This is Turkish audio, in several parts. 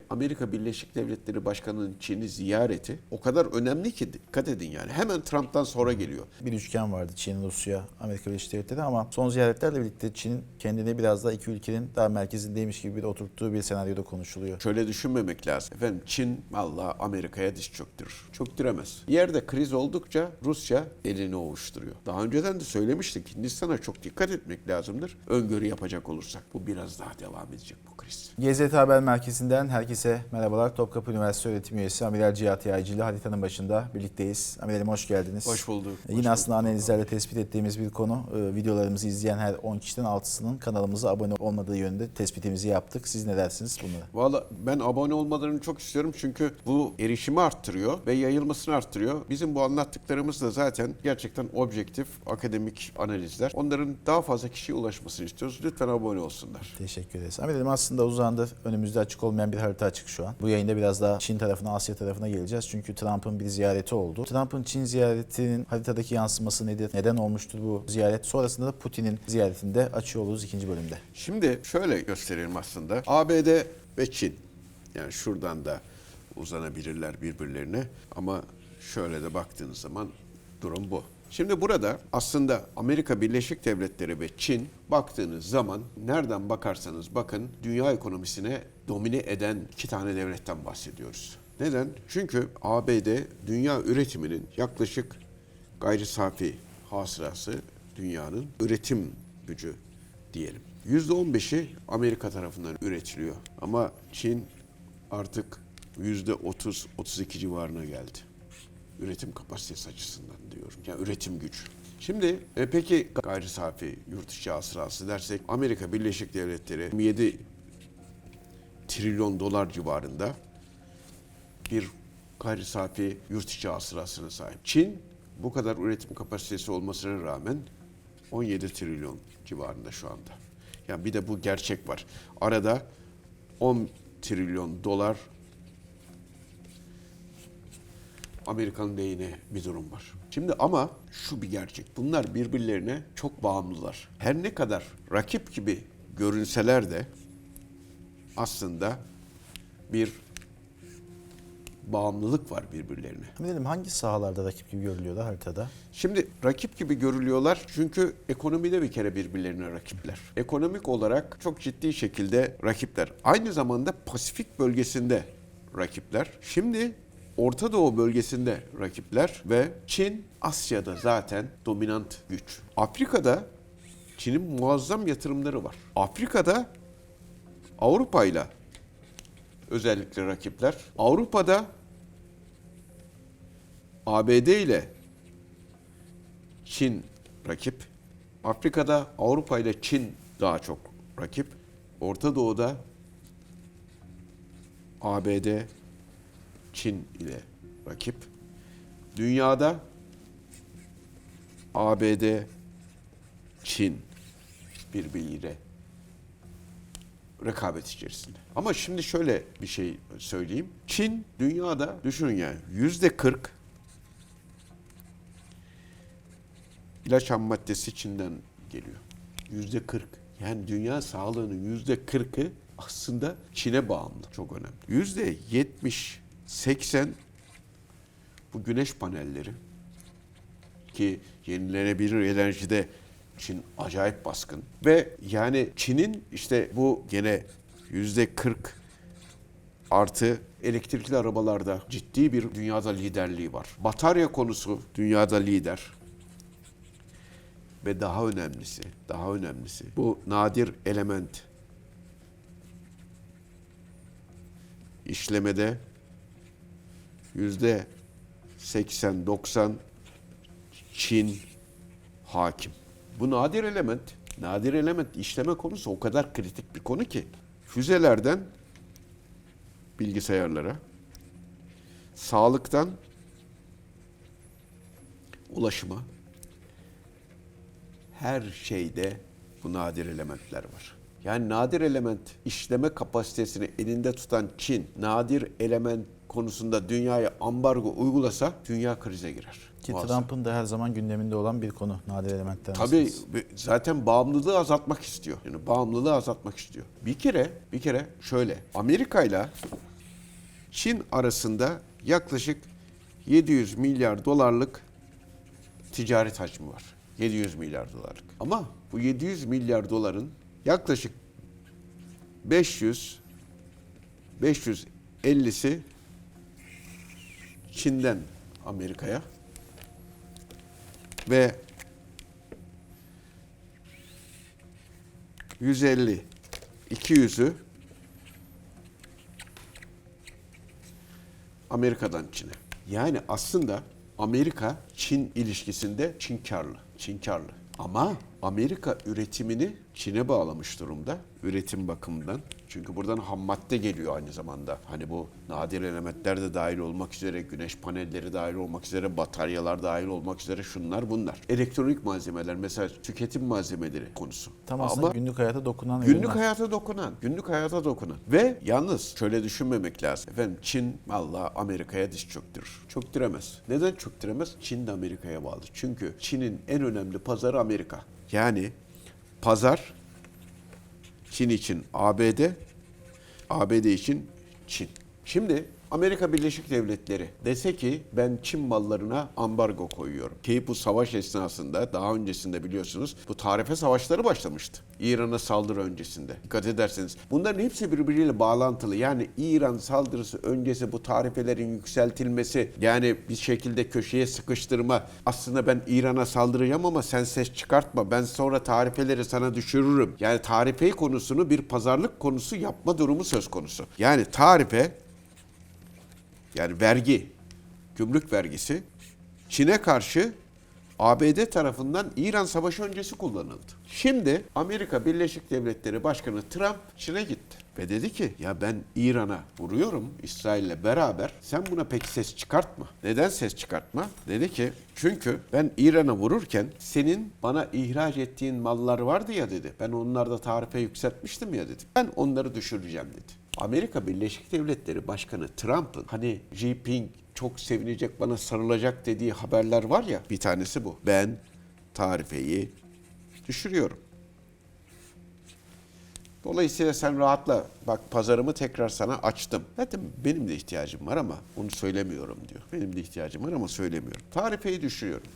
Amerika Birleşik Devletleri Başkanı'nın Çin'i ziyareti o kadar önemli ki dikkat edin yani. Hemen Trump'tan sonra geliyor. Bir üçgen vardı: Çin, Rusya, Amerika Birleşik Devletleri, ama son ziyaretlerle birlikte Çin'in kendini biraz daha iki ülkenin daha merkezindeymiş gibi bir oturttuğu bir senaryoda konuşuluyor. Şöyle düşünmemek lazım. Efendim Çin vallahi Amerika'ya diş çöktürür. Çöktüremez. Yerde kriz oldukça Rusya elini ovuşturuyor. Daha önceden de söylemiştik. Hindistan'a çok dikkat etmek lazımdır. Öngörü yapacak olursak. Bu biraz daha devam edecek bu kriz. GZT Haber Merkezi'nden herkese merhabalar. Topkapı Üniversitesi öğretim üyesi Amiral Cihat Yaycı ile haritanın başında birlikteyiz. Amiralim hoş geldiniz. Hoş bulduk. Yine aslında analizlerle tespit ettiğimiz bir konu. Videolarımızı izleyen her 10 kişiden 6'sının kanalımıza abone olmadığı yönünde tespitimizi yaptık. Siz ne dersiniz bunlara? Valla ben abone olmalarını çok istiyorum çünkü bu erişimi arttırıyor ve yayılmasını arttırıyor. Bizim bu anlattıklarımız da zaten gerçekten objektif, akademik analizler. Onların daha fazla kişiye ulaşmasını istiyoruz. Lütfen abone olsunlar. Teşekkür ederiz. Amiralim aslında uzun zamandır önümüzde açık olmayan bir harita açık şu an. Bu yayında biraz daha Çin tarafına, Asya tarafına geleceğiz. Çünkü Trump'ın bir ziyareti oldu. Trump'ın Çin ziyaretinin haritadaki yansıması nedir? Neden olmuştur bu ziyaret? Sonrasında da Putin'in ziyaretini de açıyor oluruz ikinci bölümde. Şimdi şöyle gösterelim aslında. ABD ve Çin. Yani şuradan da uzanabilirler birbirlerine ama şöyle de baktığınız zaman durum bu. Şimdi burada aslında Amerika Birleşik Devletleri ve Çin baktığınız zaman nereden bakarsanız bakın dünya ekonomisine domine eden iki tane devletten bahsediyoruz. Neden? Çünkü ABD dünya üretiminin yaklaşık gayri safi hasılası dünyanın üretim gücü diyelim. %15'i Amerika tarafından üretiliyor. Ama Çin artık %30-32 civarına geldi. Üretim kapasitesi açısından diyorum. Yani üretim gücü. Şimdi peki gayri safi yurt içi hasılası dersek Amerika Birleşik Devletleri 27 trilyon dolar civarında bir gayri safi yurt içi hasılasına sahip. Çin bu kadar üretim kapasitesi olmasına rağmen 17 trilyon civarında şu anda. Yani bir de bu gerçek var. Arada 10 trilyon dolar Amerikan lehine bir durum var. Şimdi ama şu bir gerçek. Bunlar birbirlerine çok bağımlılar. Her ne kadar rakip gibi görünseler de aslında bir bağımlılık var birbirlerine. Amiralim hangi sahalarda rakip gibi görülüyordu haritada? Şimdi rakip gibi görülüyorlar çünkü ekonomide bir kere birbirlerine rakipler. Ekonomik olarak çok ciddi şekilde rakipler. Aynı zamanda Pasifik bölgesinde rakipler. Şimdi Orta Doğu bölgesinde rakipler ve Çin Asya'da zaten dominant güç. Afrika'da Çin'in muazzam yatırımları var. Afrika'da Avrupa'yla özellikle rakipler. Avrupa'da ABD ile Çin rakip. Afrika'da Avrupa ile Çin daha çok rakip. Orta Doğu'da ABD, Çin ile rakip. Dünyada ABD, Çin birbiriyle rekabet içerisinde. Ama şimdi şöyle bir şey söyleyeyim. Çin dünyada düşünün yani %40 ilaç ham maddesi Çin'den geliyor. %40. Yani dünya sağlığının %40'ı aslında Çin'e bağımlı. Çok önemli. %70-80 bu güneş panelleri ki yenilenebilir enerjide Çin acayip baskın. Ve yani Çin'in işte bu gene %40 artı elektrikli arabalarda ciddi bir dünyada liderliği var. Batarya konusu dünyada lider. Ve daha önemlisi bu nadir element işlemede %80-90 Çin hakim. Bu nadir element işleme konusu o kadar kritik bir konu ki füzelerden bilgisayarlara, sağlıktan ulaşıma, her şeyde bu nadir elementler var. Yani nadir element işleme kapasitesini elinde tutan Çin, nadir element konusunda dünyaya ambargo uygulasa dünya krize girer. Ki Trump'ın da her zaman gündeminde olan bir konu nadir elementler. Tabii zaten bağımlılığı azaltmak istiyor. Yani bağımlılığı azaltmak istiyor. Bir kere şöyle Amerika'yla Çin arasında yaklaşık 700 milyar dolarlık ticaret hacmi var. 700 milyar dolarlık. Ama bu 700 milyar doların yaklaşık 550'si Çin'den Amerika'ya ve 150-200'ü Amerika'dan Çin'e. Yani aslında Amerika-Çin ilişkisinde Çin karlı. Çin karlı. Ama Amerika üretimini Çin'e bağlamış durumda. Üretim bakımından. Çünkü buradan ham madde geliyor aynı zamanda. Hani bu nadir elementler de dahil olmak üzere, güneş panelleri dahil olmak üzere, bataryalar dahil olmak üzere şunlar bunlar. Elektronik malzemeler mesela tüketim malzemeleri konusu. Tam aslında Ama günlük hayata dokunan günlük ürünler. günlük hayata dokunan. Ve yalnız şöyle düşünmemek lazım. Efendim Çin vallahi Amerika'ya diş çöktürür. Çöktüremez. Neden çöktüremez? Çin de Amerika'ya bağlı. Çünkü Çin'in en önemli pazarı Amerika. Yani pazar Çin için ABD, ABD için Çin. Şimdi Amerika Birleşik Devletleri dese ki ben Çin mallarına ambargo koyuyorum. Ki bu savaş esnasında daha öncesinde biliyorsunuz bu tarife savaşları başlamıştı. İran'a saldırı öncesinde. Dikkat ederseniz bunların hepsi birbiriyle bağlantılı. Yani İran saldırısı öncesi bu tarifelerin yükseltilmesi, yani bir şekilde köşeye sıkıştırma. Aslında ben İran'a saldıracağım ama sen ses çıkartma. Ben sonra tarifeleri sana düşürürüm. Yani tarife konusunu bir pazarlık konusu yapma durumu söz konusu. Yani tarife, yani vergi, gümrük vergisi Çin'e karşı ABD tarafından İran Savaşı öncesi kullanıldı. Şimdi Amerika Birleşik Devletleri Başkanı Trump Çin'e gitti ve dedi ki ya ben İran'a vuruyorum İsrail'le beraber, sen buna pek ses çıkartma. Neden ses çıkartma? Dedi ki çünkü ben İran'a vururken senin bana ihraç ettiğin mallar vardı ya dedi. Ben onlarda tarife yükseltmiştim ya dedi. Ben onları düşüreceğim dedi. Amerika Birleşik Devletleri Başkanı Trump'ın hani Xi Jinping çok sevinecek, bana sarılacak dediği haberler var ya, bir tanesi bu. Ben tarifeyi düşürüyorum. Dolayısıyla sen rahatla, bak pazarımı tekrar sana açtım. Zaten benim de ihtiyacım var ama onu söylemiyorum diyor. Benim de ihtiyacım var ama söylemiyorum. Tarifeyi düşürüyorum.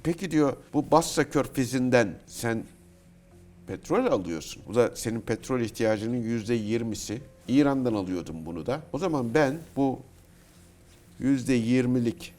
Peki diyor, bu Basra Körfezi'nden sen petrol alıyorsun. Bu da senin petrol ihtiyacının %20'si. İran'dan alıyordum bunu da. O zaman ben bu %20'lik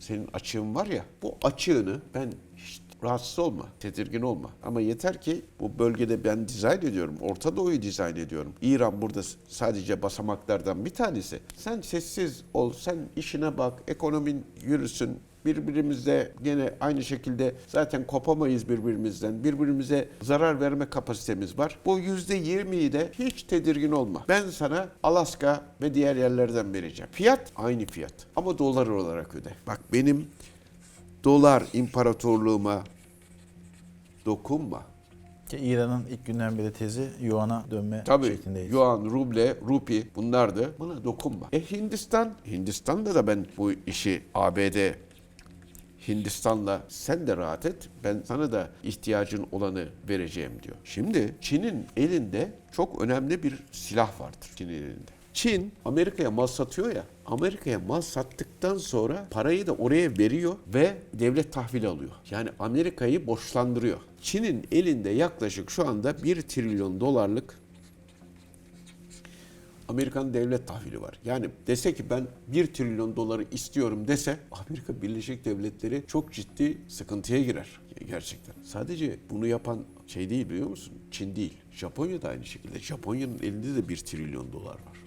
senin açığın var ya, bu açığını ben hiç rahatsız olma, tedirgin olma. Ama yeter ki bu bölgede ben dizayn ediyorum. Orta Doğu'yu dizayn ediyorum. İran burada sadece basamaklardan bir tanesi. Sen sessiz ol, sen işine bak, ekonomin yürüsün. Birbirimizle gene aynı şekilde zaten kopamayız birbirimizden. Birbirimize zarar verme kapasitemiz var. Bu %20'yi de hiç tedirgin olma. Ben sana Alaska ve diğer yerlerden vereceğim. Fiyat aynı fiyat ama dolar olarak öde. Bak benim dolar imparatorluğuma dokunma. Ki İran'ın ilk günden beri tezi Yuan'a dönme Tabii şeklindeydi. Yuan, ruble, rupi bunlardı. Buna dokunma. Hindistan'da da ben bu işi ABD Hindistan'la sen de rahat et, ben sana da ihtiyacın olanı vereceğim diyor. Şimdi Çin'in elinde çok önemli bir silah vardır Çin'in elinde. Çin Amerika'ya mal satıyor ya, Amerika'ya mal sattıktan sonra parayı da oraya veriyor ve devlet tahvili alıyor. Yani Amerika'yı borçlandırıyor. Çin'in elinde yaklaşık şu anda 1 trilyon dolarlık Amerikan devlet tahvili var. Yani dese ki ben 1 trilyon doları istiyorum dese, Amerika Birleşik Devletleri çok ciddi sıkıntıya girer gerçekten. Sadece bunu yapan şey değil, biliyor musun? Çin değil. Japonya da aynı şekilde. Japonya'nın elinde de 1 trilyon dolar var.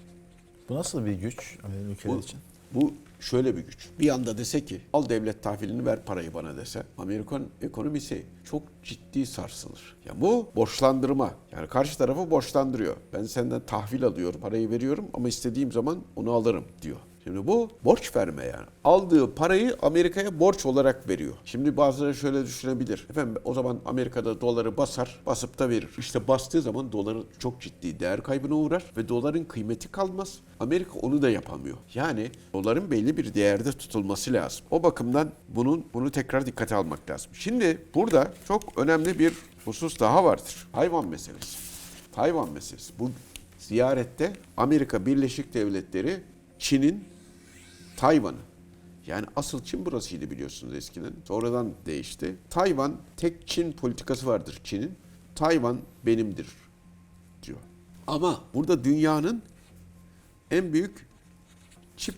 Bu nasıl bir güç ülkeler için? Bu şöyle bir güç. Bir anda dese ki al devlet tahvilini, ver parayı bana dese, Amerikan ekonomisi çok ciddi sarsılır. Ya bu borçlandırma. Yani karşı tarafı borçlandırıyor. Ben senden tahvil alıyorum, parayı veriyorum ama istediğim zaman onu alırım diyor. Şimdi bu borç verme yani. Aldığı parayı Amerika'ya borç olarak veriyor. Şimdi bazıları şöyle düşünebilir. Efendim o zaman Amerika'da doları basar, basıp da verir. İşte bastığı zaman doların çok ciddi değer kaybına uğrar ve doların kıymeti kalmaz. Amerika onu da yapamıyor. Yani doların belli bir değerde tutulması lazım. O bakımdan bunu tekrar dikkate almak lazım. Şimdi burada çok önemli bir husus daha vardır. Tayvan meselesi. Tayvan meselesi. Bu ziyarette Amerika Birleşik Devletleri Çin'in Tayvan'ı, yani asıl Çin burasıydı biliyorsunuz eskiden. Sonradan değişti. Tayvan, tek Çin politikası vardır Çin'in. Tayvan benimdir diyor. Ama burada dünyanın en büyük çip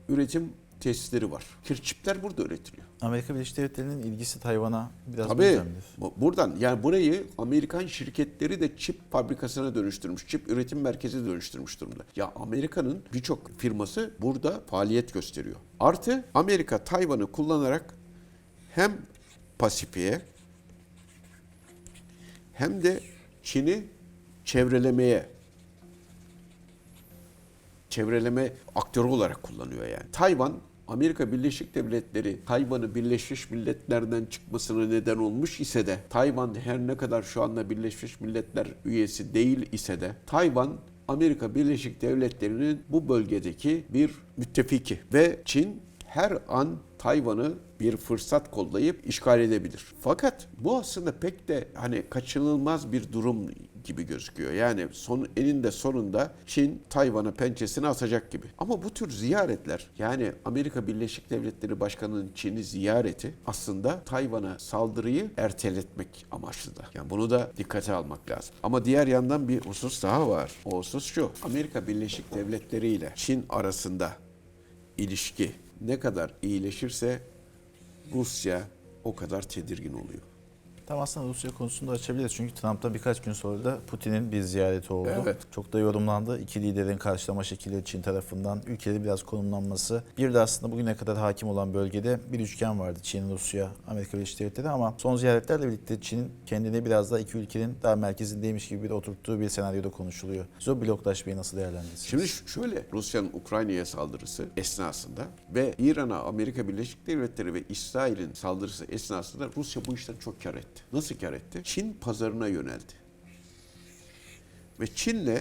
üretim tesisleri var. Çipler burada üretiliyor. Amerika Birleşik Devletleri'nin ilgisi Tayvan'a biraz Tabii önemlidir. buradan, yani burayı Amerikan şirketleri de çip fabrikasına dönüştürmüş, çip üretim merkezi dönüştürmüş durumda. Ya Amerika'nın birçok firması burada faaliyet gösteriyor. Artı Amerika Tayvan'ı kullanarak hem Pasifik'e hem de Çin'i çevreleme aktörü olarak kullanıyor yani. Tayvan, Amerika Birleşik Devletleri Tayvan'ı Birleşmiş Milletler'den çıkmasına neden olmuş ise de, Tayvan her ne kadar şu anda Birleşmiş Milletler üyesi değil ise de, Tayvan Amerika Birleşik Devletleri'nin bu bölgedeki bir müttefiki ve Çin her an Tayvan'ı bir fırsat kollayıp işgal edebilir. Fakat bu aslında pek de hani kaçınılmaz bir durum gibi gözüküyor. Yani eninde sonunda Çin Tayvan'a pençesini atacak gibi. Ama bu tür ziyaretler, yani Amerika Birleşik Devletleri Başkanı'nın Çin'i ziyareti aslında Tayvan'a saldırıyı erteletmek amaçlı da. Yani bunu da dikkate almak lazım. Ama diğer yandan bir husus daha var. O husus şu: Amerika Birleşik Devletleri ile Çin arasında ilişki ne kadar iyileşirse Rusya o kadar tedirgin oluyor. Tam aslında Rusya konusunda açabiliriz. Çünkü Trump'tan birkaç gün sonra da Putin'in bir ziyareti oldu. Evet. Çok da yorumlandı. İki liderin karşılama şekilleri Çin tarafından, ülkede biraz konumlanması. Bir de aslında bugüne kadar hakim olan bölgede bir üçgen vardı. Çin, Rusya, Amerika Birleşik Devletleri, ama son ziyaretlerle birlikte Çin'in kendini biraz daha iki ülkenin daha merkezindeymiş gibi bir oturttuğu bir senaryoda konuşuluyor. Siz o bloklaşmayı nasıl değerlendirirsiniz? Şimdi şöyle, Rusya'nın Ukrayna'ya saldırısı esnasında ve İran'a Amerika Birleşik Devletleri ve İsrail'in saldırısı esnasında Rusya bu işten çok kar etti. Nasıl kar etti? Çin pazarına yöneldi. Ve Çin'le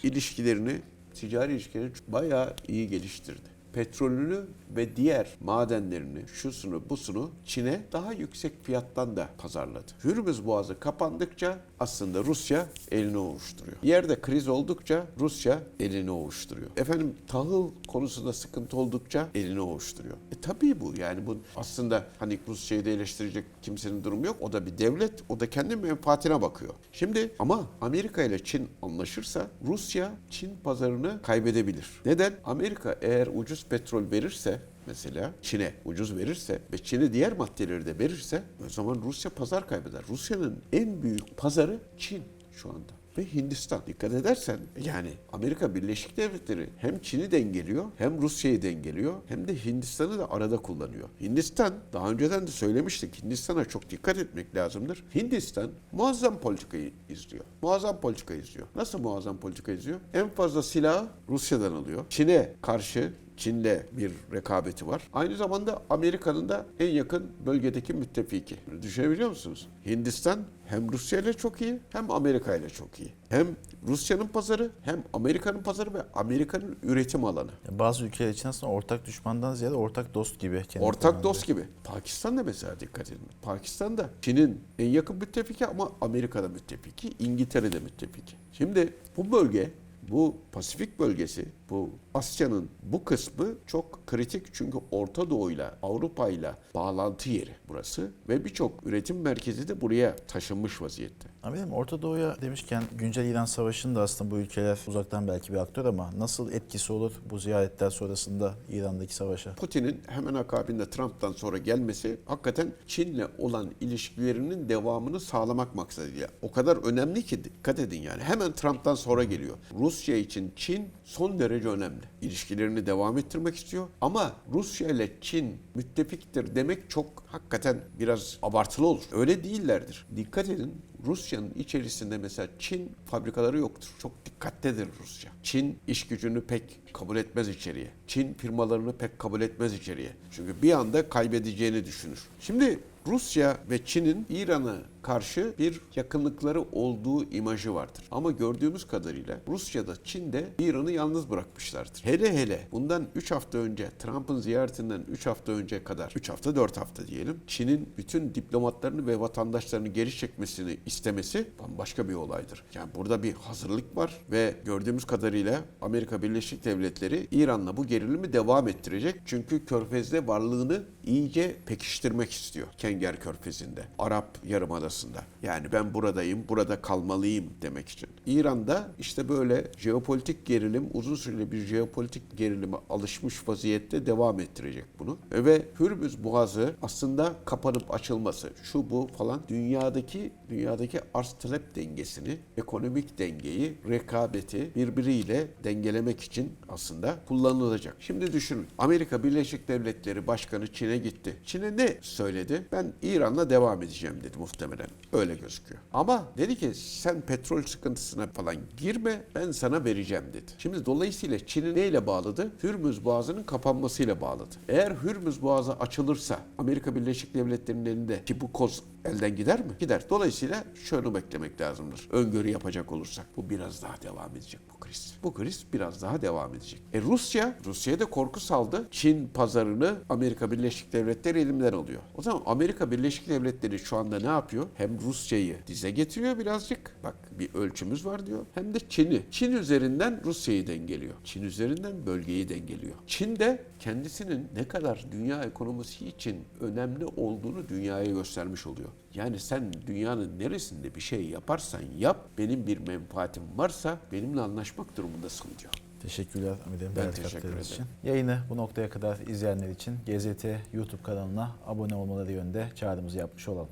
ilişkilerini, ticari ilişkilerini bayağı iyi geliştirdi. Petrolünü ve diğer madenlerini, şusunu busunu Çin'e daha yüksek fiyattan da pazarladı. Hürmüz Boğazı kapandıkça aslında Rusya elini ovuşturuyor. Yerde kriz oldukça Rusya elini ovuşturuyor. Efendim, tahıl konusunda sıkıntı oldukça elini ovuşturuyor. Tabii bu, yani bu aslında hani Rusya'yı da eleştirecek kimsenin durumu yok. O da bir devlet, o da kendi menfaatine bakıyor. Şimdi ama Amerika ile Çin anlaşırsa Rusya Çin pazarını kaybedebilir. Neden? Amerika eğer ucuz petrol verirse, mesela Çin'e ucuz verirse ve Çin'e diğer maddeleri de verirse, o zaman Rusya pazar kaybeder. Rusya'nın en büyük pazarı Çin şu anda ve Hindistan. Dikkat edersen yani Amerika Birleşik Devletleri hem Çin'i dengeliyor, hem Rusya'yı dengeliyor, hem de Hindistan'ı da arada kullanıyor. Hindistan, daha önceden de söylemiştik, Hindistan'a çok dikkat etmek lazımdır. Hindistan muazzam politikayı izliyor. Muazzam politika izliyor. Nasıl muazzam politika izliyor? En fazla silahı Rusya'dan alıyor. Çin'e karşı Çin'le bir rekabeti var. Aynı zamanda Amerika'nın da en yakın bölgedeki müttefiki. Düşünebiliyor musunuz? Hindistan hem Rusya ile çok iyi, hem Amerika ile çok iyi. Hem Rusya'nın pazarı, hem Amerika'nın pazarı ve Amerika'nın üretim alanı. Bazı ülkeler için aslında ortak düşmandan ziyade ortak dost gibi. Ortak dost gibi. Pakistan da mesela, dikkat edin. Pakistan da Çin'in en yakın müttefiki ama Amerika'da müttefiki, İngiltere'de müttefiki. Şimdi bu bölge, bu Pasifik bölgesi, bu Asya'nın bu kısmı çok kritik, çünkü Orta Doğu'yla, Avrupa'yla bağlantı yeri burası ve birçok üretim merkezi de buraya taşınmış vaziyette. Amirim, Orta Doğu'ya demişken güncel İran Savaşı'nda aslında bu ülkeler uzaktan belki bir aktör, ama nasıl etkisi olur bu ziyaretler sonrasında İran'daki savaşa? Putin'in hemen akabinde Trump'tan sonra gelmesi hakikaten Çin'le olan ilişkilerinin devamını sağlamak maksadıyla. O kadar önemli ki dikkat edin yani. Hemen Trump'tan sonra geliyor. Rusya için Çin son derece önemli. İlişkilerini devam ettirmek istiyor. Ama Rusya ile Çin müttefiktir demek çok hakikaten biraz abartılı olur. Öyle değillerdir. Dikkat edin. Rusya'nın içerisinde mesela Çin fabrikaları yoktur. Çok dikkatlidir Rusya. Çin iş gücünü pek kabul etmez içeriye. Çin firmalarını pek kabul etmez içeriye. Çünkü bir anda kaybedeceğini düşünür. Şimdi Rusya ve Çin'in İran'ı karşı bir yakınlıkları olduğu imajı vardır. Ama gördüğümüz kadarıyla Rusya'da, Çin'de İran'ı yalnız bırakmışlardır. Hele hele bundan 3 hafta önce, Trump'ın ziyaretinden 3 hafta önce kadar, 3 hafta 4 hafta diyelim, Çin'in bütün diplomatlarını ve vatandaşlarını geri çekmesini istemesi bambaşka bir olaydır. Yani burada bir hazırlık var ve gördüğümüz kadarıyla Amerika Birleşik Devletleri İran'la bu gerilimi devam ettirecek. Çünkü Körfez'de varlığını iyice pekiştirmek istiyor. Kenger Körfezi'nde, Arap Yarımadası'nda. Yani ben buradayım, burada kalmalıyım demek için. İran'da işte böyle jeopolitik gerilim, uzun süreli bir jeopolitik gerilime alışmış vaziyette devam ettirecek bunu. Ve Hürmüz Boğazı aslında kapanıp açılması, şu bu falan dünyadaki arz talep dengesini, ekonomik dengeyi, rekabeti birbiriyle dengelemek için aslında kullanılacak. Şimdi düşünün. Amerika Birleşik Devletleri Başkanı Çin'e gitti. Çin'e ne söyledi? Ben İran'la devam edeceğim dedi muhtemelen. Öyle gözüküyor. Ama dedi ki sen petrol sıkıntısına falan girme, ben sana vereceğim dedi. Şimdi dolayısıyla Çin'i neyle bağladı? Hürmüz Boğazı'nın kapanmasıyla bağladı. Eğer Hürmüz Boğazı açılırsa Amerika Birleşik Devletleri'nin elinde ki bu koz elden gider mi? Gider. Dolayısıyla şunu beklemek lazımdır. Öngörü yapacak olursak bu biraz daha devam edecek bu kriz. Bu kriz biraz daha devam edecek. Rusya'ya da korku saldı. Çin pazarını Amerika Birleşik Devletleri elinden alıyor. O zaman Amerika Birleşik Devletleri şu anda ne yapıyor? Hem Rusya'yı dize getiriyor birazcık. Bak bir ölçümüz var diyor. Hem de Çin'i. Çin üzerinden Rusya'yı dengeliyor. Çin üzerinden bölgeyi dengeliyor. Çin de kendisinin ne kadar dünya ekonomisi için önemli olduğunu dünyaya göstermiş oluyor. Yani sen dünyanın neresinde bir şey yaparsan yap, benim bir menfaatim varsa benimle anlaşmak durumundasın diyor. Teşekkürler Amirim. Ben değerli teşekkür katkılarınız ederim. için. Yayını bu noktaya kadar izleyenler için GZT YouTube kanalına abone olmaları yönünde çağrımızı yapmış olalım.